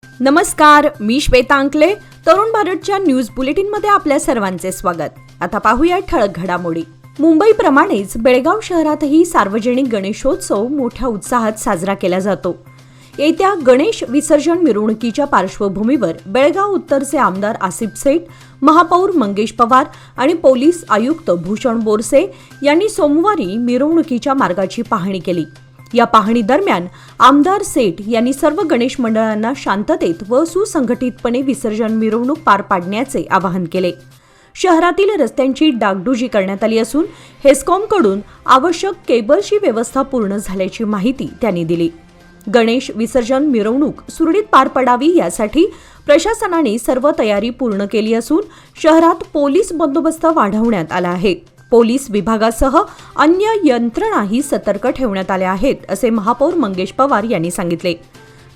नमस्कार, मी श्वेता अंकले. तरुण भारतच्या न्यूज बुलेटिनमध्ये आपल्या सर्वांचे स्वागत. आता पाहूया ठळक घडामोडी. मुंबईप्रमाणेच बेळगाव शहरातही सार्वजनिक गणेशोत्सव मोठ्या उत्साहात साजरा केला जातो. येत्या गणेश विसर्जन मिरवणुकीच्या पार्श्वभूमीवर बेळगाव उत्तरचे आमदार आसिफ सेठ, महापौर मंगेश पवार आणि पोलीस आयुक्त भूषण बोरसे यांनी सोमवारी मिरवणुकीच्या मार्गाची पाहणी केली. या पाहणी दरम्यान आमदार सेठ यांनी सर्व गणेश मंडळांना शांततेत व सुसंघटितपणे विसर्जन मिरवणूक पार पाडण्याचे आवाहन केले. शहरातील रस्त्यांची डागडुजी करण्यात आली असून हेस्कॉमकडून आवश्यक केबलची व्यवस्था पूर्ण झाल्याची माहिती त्यांनी दिली. गणेश विसर्जन मिरवणूक सुरळीत पार पडावी यासाठी प्रशासनाने सर्व तयारी पूर्ण केली असून शहरात पोलीस बंदोबस्त वाढवण्यात आला आहे. पोलीस विभागासह अन्य यंत्रणाही सतर्क ठेवण्यात आल्या आहेत, असे महापौर मंगेश पवार यांनी सांगितले.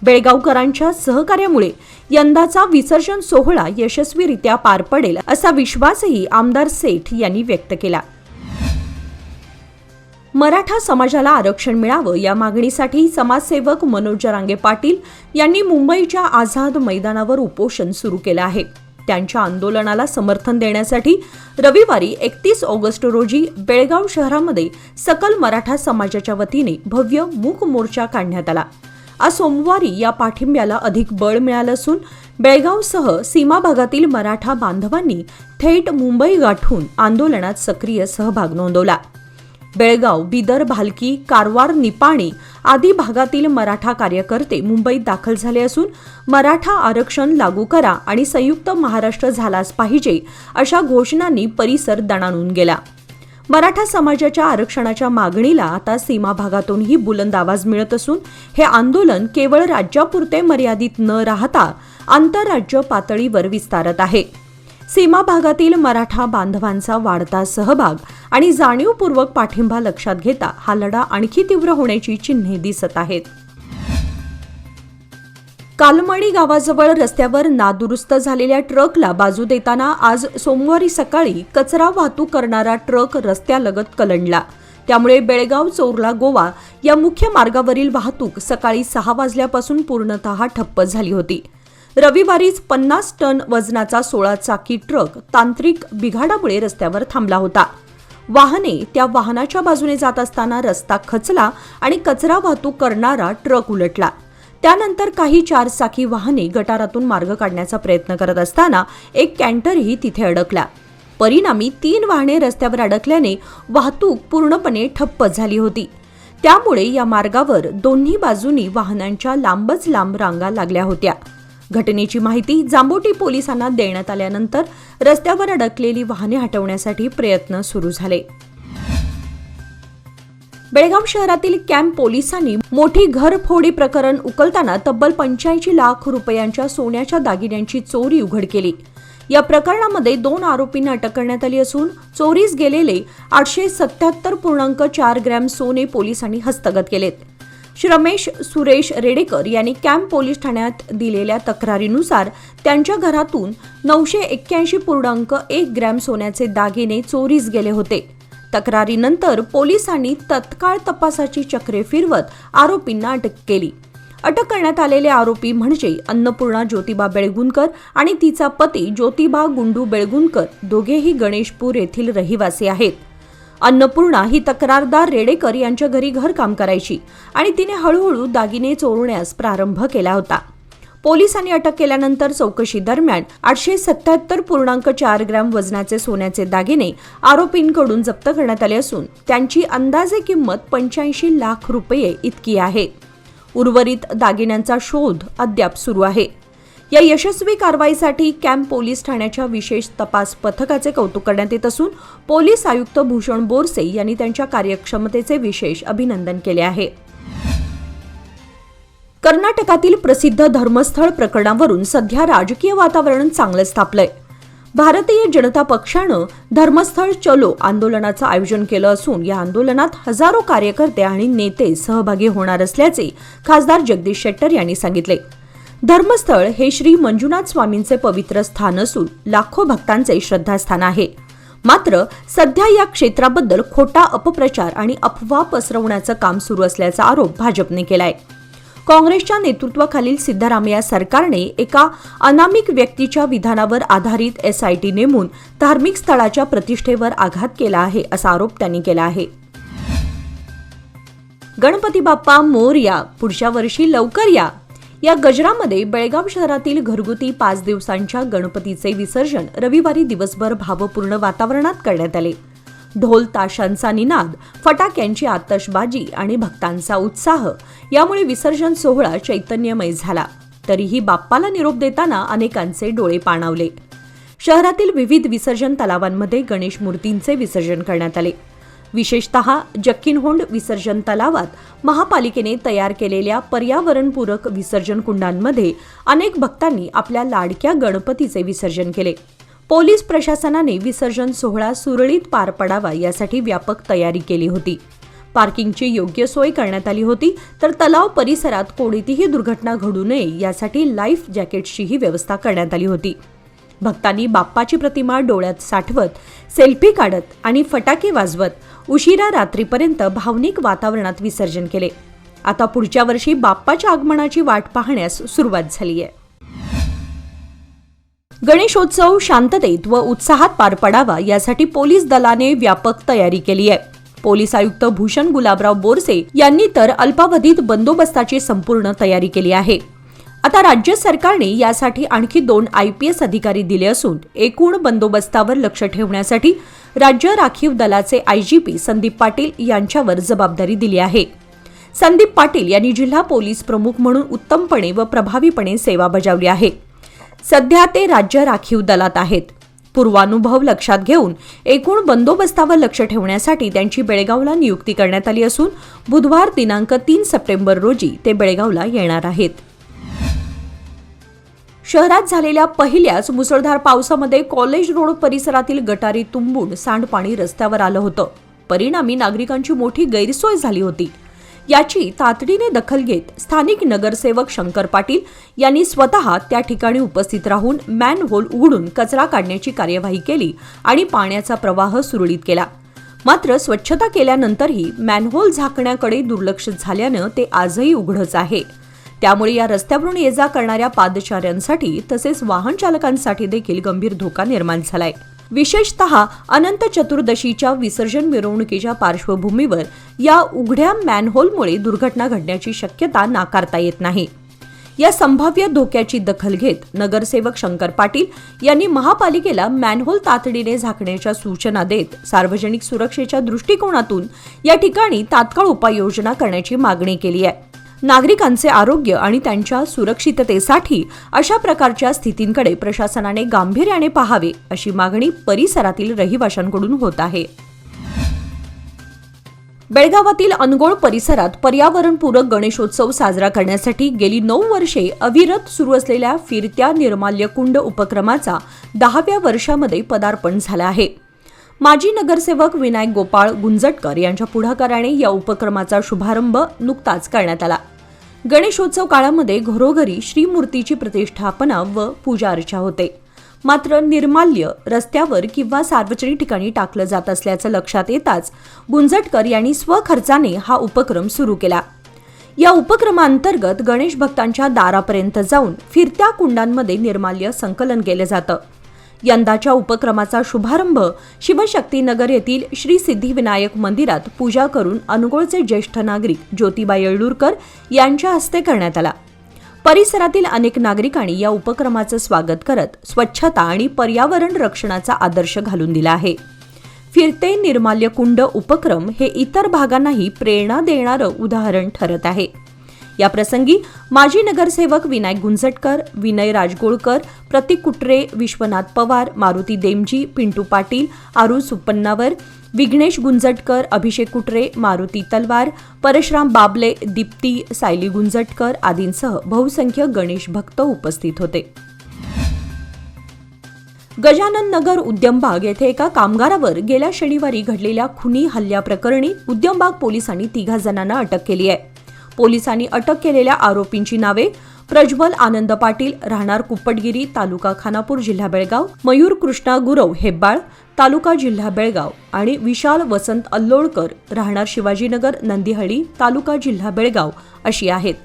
बेळगावकरांच्या सहकार्यामुळे यंदाचा विसर्जन सोहळा यशस्वीरित्या पार पडेल असा विश्वासही आमदार सेठ यांनी व्यक्त केला. मराठा समाजाला आरक्षण मिळावं या मागणीसाठी समाजसेवक मनोज जरांगे पाटील यांनी मुंबईच्या आझाद मैदानावर उपोषण सुरू केलं आहे. त्यांच्या आंदोलनाला समर्थन देण्यासाठी रविवारी 31 ऑगस्ट रोजी बेळगाव शहरामध्ये सकल मराठा समाजाच्या वतीने भव्य मूक मोर्चा काढण्यात आला. आज सोमवारी या पाठिंब्याला अधिक बळ मिळालं असून बेळगावसह सीमा भागातील मराठा बांधवांनी थेट मुंबई गाठून आंदोलनात सक्रिय सहभाग नोंदवला. बेळगाव, बिदर, भालकी, कारवार, निपाणी आदी भागातील मराठा कार्यकर्ते मुंबईत दाखल झाले असून मराठा आरक्षण लागू करा आणि संयुक्त महाराष्ट्र झालाच पाहिजे अशा घोषणांनी परिसर दणाणून गेला. मराठा समाजाच्या आरक्षणाच्या मागणीला आता सीमा भागातूनही बुलंद आवाज मिळत असून हे आंदोलन केवळ राज्यापुरते मर्यादित न राहता आंतरराज्य पातळीवर विस्तारत आहे. सीमा भागातील मराठा बांधवांचा वाढता सहभाग आणि जाणीवपूर्वक पाठिंबा लक्षात घेता हा लढा आणखी तीव्र होण्याची चिन्हे दिसत आहेत. कालमणी गावाजवळ रस्त्यावर नादुरुस्त झालेल्या ट्रकला बाजू देताना आज सोमवारी सकाळी कचरा वाहतूक करणारा ट्रक रस्त्यालगत कलंडला. त्यामुळे बेळगाव चोरला गोवा या मुख्य मार्गावरील वाहतूक सकाळी 6 वाजल्यापासून पूर्णतः ठप्प झाली होती. रविवारीच 50 टन वजनाचा 16 चाकी ट्रक तांत्रिक बिघाडामुळे रस्त्यावर थांबला होता. वाहने त्या वाहनाच्या बाजूने जात असताना रस्ता खचला आणि कचरा वाहतूक करणारा ट्रक उलटला. त्यानंतर काही 4 चाकी वाहने गटारातून मार्ग काढण्याचा प्रयत्न करत असताना एक कॅन्टरही तिथे अडकला. परिणामी 3 वाहने रस्त्यावर अडकल्याने वाहतूक पूर्णपणे ठप्प झाली होती. त्यामुळे या मार्गावर दोन्ही बाजूनी वाहनांच्या लांबच लांब रांगा लागल्या होत्या. घटनेची माहिती जांबोटी पोलिसांना देण्यात आल्यानंतर रस्त्यावर अडकलेली वाहने हटवण्यासाठी प्रयत्न सुरू झाले. बेळगाव शहरातील कॅम्प पोलिसांनी मोठी घरफोडी प्रकरण उकलताना तब्बल 85 लाख रुपयांच्या सोन्याच्या दागिन्यांची चोरी उघड केली. या प्रकरणामध्ये 2 आरोपींना अटक करण्यात आली असून चोरीस गेलेले 877.4 ग्रॅम सोने पोलिसांनी हस्तगत केलेत. रमेश सुरेश रेडेकर यांनी कॅम्प पोलीस ठाण्यात दिलेल्या तक्रारीनुसार त्यांच्या घरातून 981.1 ग्रॅम सोन्याचे दागिने चोरीस गेले होते. तक्रारीनंतर पोलिसांनी तत्काळ तपासाची चक्रे फिरवत आरोपींना अटक केली. अटक करण्यात आलेले आरोपी म्हणजे अन्नपूर्णा ज्योतिबा बेळगुणकर आणि तिचा पती ज्योतिबा गुंडू बेळगुणकर, दोघेही गणेशपूर येथील रहिवासी आहेत. अन्नपूर्णा ही तक्रारदार रेडेकर यांच्या घरी घरकाम करायची आणि तिने हळूहळू दागिने चोरण्यास प्रारंभ केला होता. पोलिसांनी अटक केल्यानंतर चौकशी दरम्यान 877.4 ग्रॅम वजनाचे सोन्याचे दागिने आरोपींकडून जप्त करण्यात आले असून त्यांची अंदाजे किंमत 85 लाख रुपये इतकी आहे. उर्वरित दागिन्यांचा शोध अद्याप सुरू आहे. या यशस्वी कारवाईसाठी कॅम्प पोलीस ठाण्याच्या विशेष तपास पथकाचे कौतुक करण्यात येत असून पोलीस आयुक्त भूषण बोरसे यांनी त्यांच्या कार्यक्षमतेचे विशेष अभिनंदन केले आहे. कर्नाटकातील प्रसिद्ध धर्मस्थळ प्रकरणावरून सध्या राजकीय वातावरण चांगलंच तापलंय. भारतीय जनता पक्षानं धर्मस्थळ चलो आंदोलनाचं आयोजन केलं असून या आंदोलनात हजारो कार्यकर्ते आणि नेते सहभागी होणार असल्याचे खासदार जगदीश शेट्टर यांनी सांगितले. धर्मस्थळ हे श्री मंजुनाथ स्वामींचे पवित्र स्थान असून लाखो भक्तांचे श्रद्धास्थान आहे. मात्र सध्या या क्षेत्राबद्दल खोटा अपप्रचार आणि अफवा पसरवण्याचं काम सुरू असल्याचा आरोप भाजपने केलाय. काँग्रेसच्या नेतृत्वाखालील सिद्धरामय्या सरकारने एका अनामिक व्यक्तीच्या विधानावर आधारित SIT नेमून धार्मिक स्थळाच्या प्रतिष्ठेवर आघात केला आहे असा आरोप त्यांनी केला आहे. गणपती बाप्पा मोरया, पुढच्या वर्षी लवकर या गजरामध्ये बेळगाव शहरातील घरगुती 5 दिवसांच्या गणपतीचे विसर्जन रविवारी दिवसभर भावपूर्ण वातावरणात करण्यात आले. ढोल ताशांचा निनाद, फटाक्यांची आतषबाजी आणि भक्तांचा उत्साह यामुळे विसर्जन सोहळा चैतन्यमय झाला. तरीही बाप्पाला निरोप देताना अनेकांचे डोळे पाणावले. शहरातील विविध विसर्जन तलावांमध्ये गणेश मूर्तींचे विसर्जन करण्यात आले. विशेषतः जक्किनहोंड विसर्जन तलावात महापालिकेने तयार केलेल्या पर्यावरणपूरक विसर्जन कुंडांमध्ये अनेक भक्तांनी आपल्या लाडक्या गणपतीचे विसर्जन केले. पोलीस प्रशासनाने विसर्जन सोहळा सुरळीत पार पडावा यासाठी व्यापक तयारी केली होती. पार्किंगची योग्य सोय करण्यात आली होती, तर तलाव परिसरात कोणतीही दुर्घटना घडू नये यासाठी लाईफ जॅकेट्सचीही व्यवस्था करण्यात आली होती. भक्तांनी बाप्पाची प्रतिमा डोळ्यात साठवत, सेल्फी काढत आणि फटाके वाजवत उशिरा रात्रीपर्यंत भावनिक वातावरणात विसर्जन केले. आता पुढच्या वर्षी बाप्पाच्या आगमनाची वाट पाहण्यास सुरुवात झाली आहे. गणेशोत्सव शांततेत व उत्साहात पार पडावा यासाठी पोलीस दलाने व्यापक तयारी केली आहे. पोलीस आयुक्त भूषण गुलाबराव बोरसे यांनी तर अल्पावधीत बंदोबस्ताची संपूर्ण तयारी केली आहे. आता राज्य सरकारने यासाठी आणखी 2 IPS अधिकारी दिले असून एकूण बंदोबस्तावर लक्ष ठेवण्यासाठी राज्य राखीव दलाचे IGP संदीप पाटील यांच्यावर जबाबदारी दिली आहे. संदीप पाटील यांनी जिल्हा पोलीस प्रमुख म्हणून उत्तमपणे व प्रभावीपणे सेवा बजावली आहे. सध्या ते राज्य राखीव दलात आहेत. पूर्वानुभव लक्षात घेऊन एकूण बंदोबस्तावर लक्ष ठेवण्यासाठी त्यांची बेळगावला नियुक्ती करण्यात आली असून बुधवार दिनांक 3 सप्टेंबर रोजी ते बेळगावला येणार आहेत. शहरात झालेल्या पहिल्याच मुसळधार पावसामध्ये कॉलेज रोड परिसरातील गटारी तुंबून सांडपाणी रस्त्यावर आलं होतं. परिणामी नागरिकांची मोठी गैरसोय झाली होती. याची तातडीने दखल घेत स्थानिक नगरसेवक शंकर पाटील यांनी स्वतः त्या ठिकाणी उपस्थित राहून मॅनहोल उघडून कचरा काढण्याची कार्यवाही केली आणि पाण्याचा प्रवाह सुरळीत केला. मात्र स्वच्छता केल्यानंतरही मॅनहोल झाकण्याकडे दुर्लक्ष झाल्यानं ते आजही उघडच आहे. त्यामुळे या रस्त्यावरून ये जा करणाऱ्या पादचाऱ्यांसाठी तसेच वाहन चालकांसाठी देखील गंभीर धोका निर्माण झालाय. विशेषतः अनंत चतुर्दशीच्या विसर्जन मिरवणुकीच्या पार्श्वभूमीवर या उघड्या मॅनहोलमुळे दुर्घटना घडण्याची शक्यता नाकारता येत नाही. या संभाव्य धोक्याची दखल घेत नगरसेवक शंकर पाटील यांनी महापालिकेला मॅनहोल तातडीने झाकण्याच्या सूचना देत सार्वजनिक सुरक्षेच्या दृष्टिकोनातून या ठिकाणी तात्काळ उपाययोजना करण्याची मागणी केली आहे. नागरिकांचे आरोग्य आणि त्यांच्या सुरक्षिततेसाठी अशा प्रकारच्या स्थितींकडे प्रशासनाने गांभीर्याने पाहावे अशी मागणी परिसरातील रहिवाशांकडून होत आहे. बेळगावातील अनगोळ परिसरात पर्यावरणपूरक गणेशोत्सव साजरा करण्यासाठी गेली 9 वर्षे अविरत सुरू असलेल्या फिरत्या निर्माल्य कुंड उपक्रमाचा 10व्या वर्षामध्ये पदार्पण झालं आहे. माजी नगरसेवक विनायक गोपाळ गुंजटकर यांच्या पुढाकाराने या उपक्रमाचा शुभारंभ नुकताच करण्यात आला. गणेशोत्सव काळामध्ये घरोघरी श्रीमूर्तीची प्रतिष्ठापना व पूजा अर्चा होते. मात्र निर्माल्य रस्त्यावर किंवा सार्वजनिक ठिकाणी टाकलं जात असल्याचं लक्षात येताच गुंजटकर यांनी स्वखर्चाने हा उपक्रम सुरू केला. या उपक्रमांतर्गत गणेश भक्तांच्या दारापर्यंत जाऊन फिरत्या कुंडांमध्ये निर्माल्य संकलन केलं जातं. यंदाच्या उपक्रमाचा शुभारंभ शिवशक्तीनगर येथील श्री सिद्धिविनायक मंदिरात पूजा करून अनगोळचे ज्येष्ठ नागरिक ज्योतिबा येळ्ळूरकर यांच्या हस्ते करण्यात आला. परिसरातील अनेक नागरिकांनी या उपक्रमाचं स्वागत करत स्वच्छता आणि पर्यावरण रक्षणाचा आदर्श घालून दिला आहे. फिरते निर्माल्य कुंड उपक्रम हे इतर भागांनाही प्रेरणा देणारं उदाहरण ठरत आहे. या प्रसंगी माजी नगरसेवक विनायक गुंजटकर, विनय राजगोळकर, प्रतीक कुटरे, विश्वनाथ पवार, मारुती देमजी, पिंटू पाटील, आरू सुपन्नावर, विघ्नेश गुंजटकर, अभिषेक कुटरे, मारुती तलवार, परशुराम बाबले, दीप्ती, सायली गुंजटकर आदींसह बहुसंख्य गणेश भक्त उपस्थित होते. गजानन नगर उद्यमबाग येथे एका कामगारावर गेल्या शनिवारी घडलेल्या खुनी हल्ल्याप्रकरणी उद्यमबाग पोलिसांनी 3 जणांना अटक केली आहे. पोलिसांनी अटक केलेल्या आरोपींची नावे प्रज्वल आनंद पाटील, राहणार कुप्पटगिरी, तालुका खानापूर, जिल्हा बेळगाव, मयूर कृष्णा गुरव हेब्बाळ, तालुका जिल्हा बेळगाव आणि विशाल वसंत अल्लोळकर, राहणार शिवाजीनगर, नंदीहळ्ळी, तालुका जिल्हा बेळगाव अशी आहेत.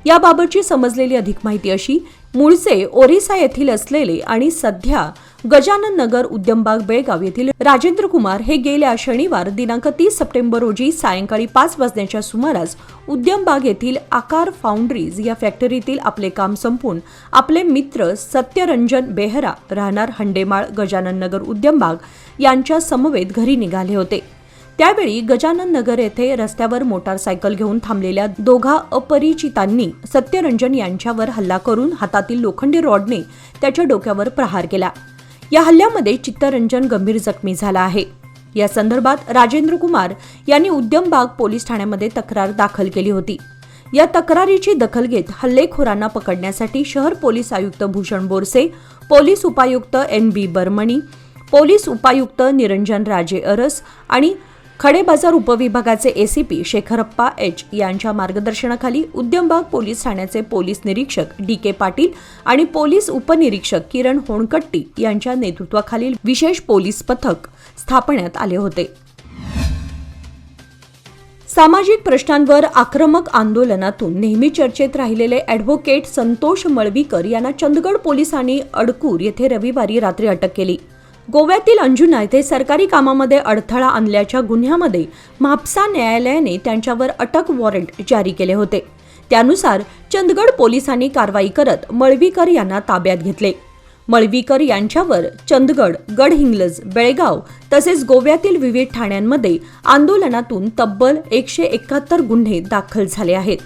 याबाबतची समजलेली अधिक माहिती अशी, मूळचे ओरिसा येथील असलेले आणि सध्या गजानन नगर उद्यमबाग बेळगाव येथील राजेंद्र कुमार हे गेल्या शनिवार दिनांक 30 सप्टेंबर रोजी सायंकाळी 5 वाजण्याच्या सुमारास उद्यमबाग येथील आकार फाउंड्रीज या फॅक्टरीतील आपले काम संपून आपले मित्र सत्यरंजन बेहरा राहणार हंडेमाळ गजानन नगर उद्यमबाग यांच्या समवेत घरी निघाले होते. त्यावेळी गजानन नगर येथे रस्त्यावर मोटारसायकल घेऊन थांबलेल्या दोघा अपरिचितांनी सत्यरंजन यांच्यावर हल्ला करून हातातील लोखंडी रॉडने त्याच्या डोक्यावर प्रहार केला. या हल्ल्यामध्ये चित्तरंजन गंभीर जखमी झाला आहे. या संदर्भात राजेंद्र कुमार यांनी उद्यमबाग पोलीस ठाण्यामध्ये तक्रार दाखल केली होती. या तक्रारीची दखल घेत हल्लेखोरांना पकडण्यासाठी शहर पोलीस आयुक्त भूषण बोरसे, पोलीस उपायुक्त NB बर्मणी, पोलीस उपायुक्त निरंजन राजे अरस आणि खडेबाजार उपविभागाचे ACP शेखरप्पा H यांच्या मार्गदर्शनाखाली उद्यमबाग पोलीस ठाण्याचे पोलीस निरीक्षक DK पाटील आणि पोलीस उपनिरीक्षक किरण होणकट्टी यांच्या नेतृत्वाखालील विशेष पोलीस पथक स्थापण्यात आले होते. सामाजिक प्रश्नांवर आक्रमक आंदोलनातून नेहमी चर्चेत राहिलेले ॲडव्होकेट संतोष मळवीकर यांना चंदगड पोलिसांनी अडकूर येथे रविवारी रात्री अटक केली. गोव्यातील अंजुना येथे सरकारी कामामध्ये अडथळा आणल्याच्या गुन्ह्यामध्ये म्हापसा न्यायालयाने त्यांच्यावर अटक वॉरंट जारी केले होते. त्यानुसार चंदगड पोलिसांनी कारवाई करत मळवीकर यांना ताब्यात घेतले. मळवीकर यांच्यावर चंदगड, गडहिंग्लज, बेळगाव तसेच गोव्यातील विविध ठाण्यांमध्ये आंदोलनातून तब्बल 171 गुन्हे दाखल झाले आहेत.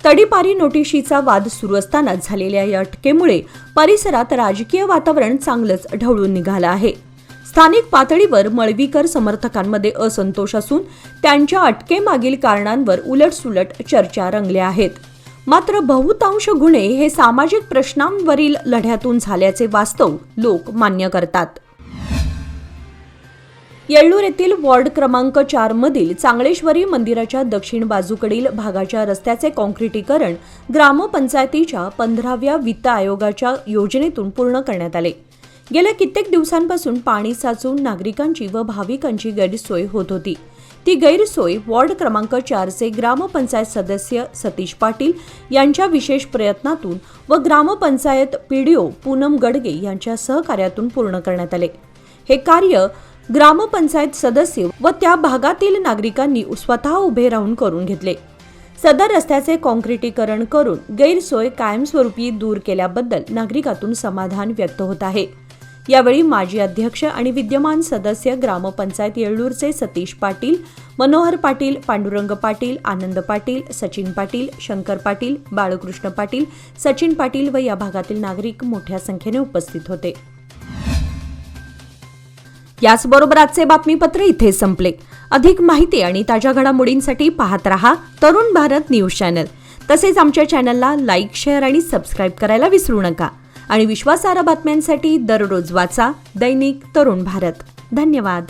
तडीपारी नोटिशीचा वाद सुरू असताना झालेल्या या अटकेमुळे परिसरात राजकीय वातावरण चांगलंच ढवळून निघालं आहे. स्थानिक पातळीवर मळवीकर समर्थकांमध्ये असंतोष असून त्यांच्या अटकेमागील कारणांवर उलटसुलट चर्चा रंगल्या आहेत. मात्र बहुतांश गुन्हे हे सामाजिक प्रश्नांवरील लढ्यातून झाल्याचे वास्तव लोक मान्य करतात. येळ्ळूर येथील वॉर्ड क्रमांक 4 मधील चांगलेश्वरी मंदिराच्या दक्षिण बाजूकडील भागाच्या रस्त्याचे काँक्रिटीकरण ग्रामपंचायतीच्या 15व्या वित्त आयोगाच्या योजनेतून पूर्ण करण्यात आले. गेल्या कित्येक दिवसांपासून पाणी साचून नागरिकांची व भाविकांची गैरसोय होत होती. ती गैरसोय वॉर्ड क्रमांक 4चे ग्रामपंचायत सदस्य सतीश पाटील यांच्या विशेष प्रयत्नातून व ग्रामपंचायत PDO पूनम गडगे यांच्या सहकार्यातून पूर्ण करण्यात आले. हे कार्य ग्रामपंचायत सदस्य व त्या भागातील नागरिकांनी स्वतः उभे राहून करून घेतले. सदर रस्त्याचे काँक्रिटीकरण करून गैरसोय कायमस्वरूपी दूर केल्याबद्दल नागरिकातून समाधान व्यक्त होत आहे. यावेळी माजी अध्यक्ष आणि विद्यमान सदस्य ग्रामपंचायत येळ्ळूरचे सतीश पाटील, मनोहर पाटील, पांडुरंग पाटील, आनंद पाटील, सचिन पाटील, शंकर पाटील, बाळकृष्ण पाटील, सचिन पाटील व या भागातील नागरिक मोठ्या संख्येने उपस्थित होते. याचबरोबर आजचे बातमीपत्र इथे संपले. अधिक माहिती आणि ताज्या घडामोडींसाठी पाहत रहा तरुण भारत न्यूज चॅनल. तसेच आमच्या चॅनलला लाईक, शेअर आणि सबस्क्राईब करायला विसरू नका. आणि विश्वासार्ह बातम्यांसाठी दररोज वाचा दैनिक तरुण भारत. धन्यवाद.